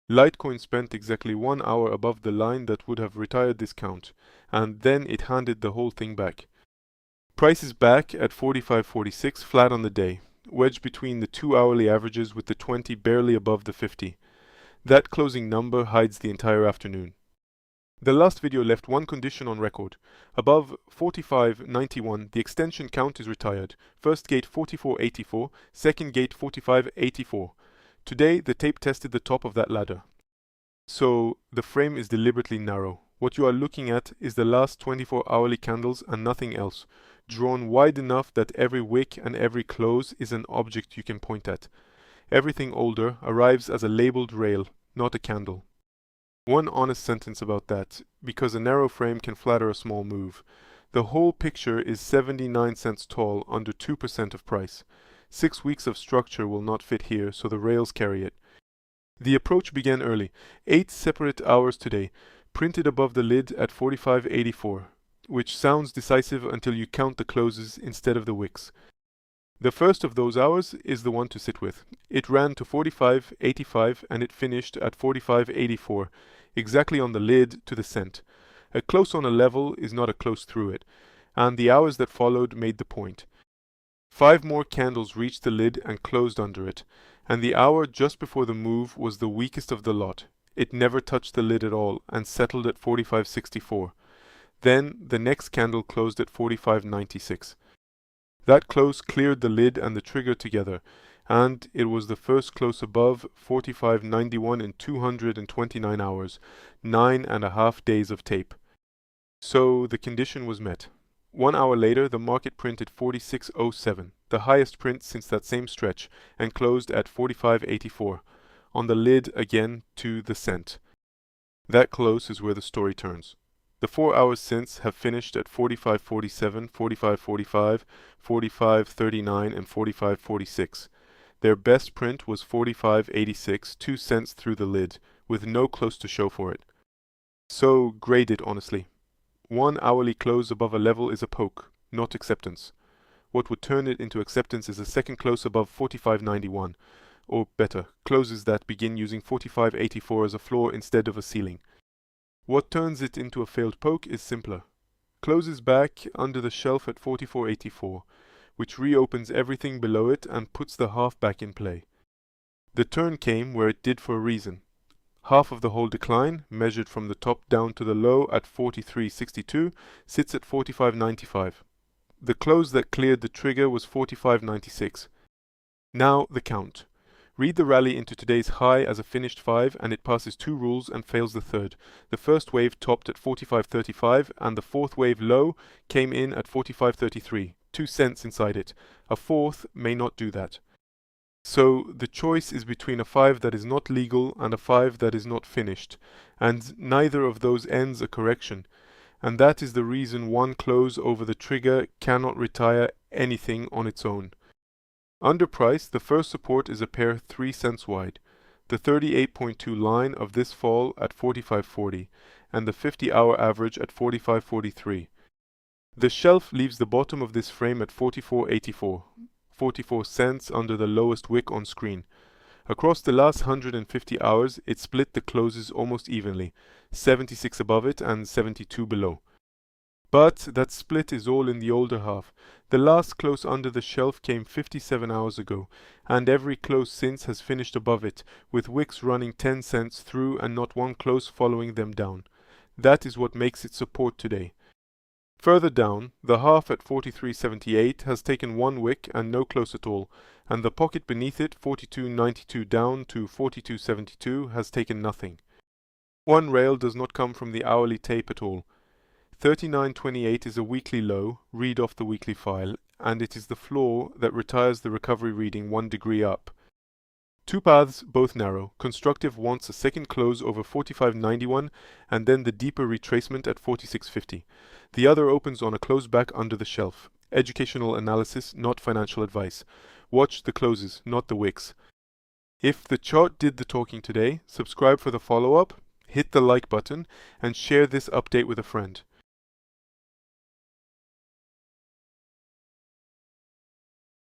Litecoin spent exactly 1 hour above the line that would have retired this count, and then it handed the whole thing back. Price is back at 45.46 flat on the day, wedged between the 2 hourly averages with the 20 barely above the 50. That closing number hides the entire afternoon. The last video left one condition on record. Above 45.91, the extension count is retired. First gate 44.84, second gate 45.84. Today, the tape tested the top of that ladder. So, the frame is deliberately narrow. What you are looking at is the last 24 hourly candles and nothing else, drawn wide enough that every wick and every close is an object you can point at. Everything older arrives as a labeled rail, not a candle. One honest sentence about that, because a narrow frame can flatter a small move. The whole picture is 79 cents tall, under 2% of price. 6 weeks of structure will not fit here, so the rails carry it. The approach began early, 8 separate hours today, printed above the lid at 45.84, which sounds decisive until you count the closes instead of the wicks. The first of those hours is the one to sit with. It ran to 45.85 and it finished at 45.84, exactly on the lid to the cent. A close on a level is not a close through it, and the hours that followed made the point. 5 more candles reached the lid and closed under it, and the hour just before the move was the weakest of the lot. It never touched the lid at all and settled at 45.64. Then the next candle closed at 45.96. That close cleared the lid and the trigger together, and it was the first close above 45.91 in 229 hours, 9.5 days of tape. So the condition was met. 1 hour later, the market printed 46.07, the highest print since that same stretch, and closed at 45.84, on the lid again to the cent. That close is where the story turns. The 4 hours since have finished at 45.47, 45.45, 45.39, and 45.46. Their best print was 45.86, 2 cents through the lid, with no close to show for it. So grade it honestly. 1 hourly close above a level is a poke, not acceptance. What would turn it into acceptance is a second close above 45.91, or better, closes that begin using 45.84 as a floor instead of a ceiling. What turns it into a failed poke is simpler. Closes back under the shelf at 44.84, which reopens everything below it and puts the half back in play. The turn came where it did for a reason. Half of the whole decline, measured from the top down to the low at 43.62, sits at 45.95. The close that cleared the trigger was 45.96. Now the count. Read the rally into today's high as a finished 5 and it passes 2 rules and fails the third. The first wave topped at 45.35 and the fourth wave low came in at 45.33, 2 cents inside it. A fourth may not do that. So the choice is between a 5 that is not legal and a 5 that is not finished, and neither of those ends a correction, and that is the reason one close over the trigger cannot retire anything on its own. Underpriced, the first support is a pair 3 cents wide, the 38.2 line of this fall at 45.40, and the 50-hour average at 45.43. The shelf leaves the bottom of this frame at 44.84, 44 cents under the lowest wick on screen. Across the last 150 hours, it split the closes almost evenly, 76 above it and 72 below. But that split is all in the older half. The last close under the shelf came 57 hours ago, and every close since has finished above it, with wicks running 10 cents through and not one close following them down. That is what makes it support today. Further down, the half at 43.78 has taken one wick and no close at all, and the pocket beneath it, 42.92 down to 42.72, has taken nothing. One rail does not come from the hourly tape at all. 39.28 is a weekly low, read off the weekly file, and it is the floor that retires the recovery reading 1 degree up. 2 paths, both narrow. Constructive wants a second close over 45.91 and then the deeper retracement at 46.50. The other opens on a close back under the shelf. Educational analysis, not financial advice. Watch the closes, not the wicks. If the chart did the talking today, subscribe for the follow-up, hit the like button, and share this update with a friend.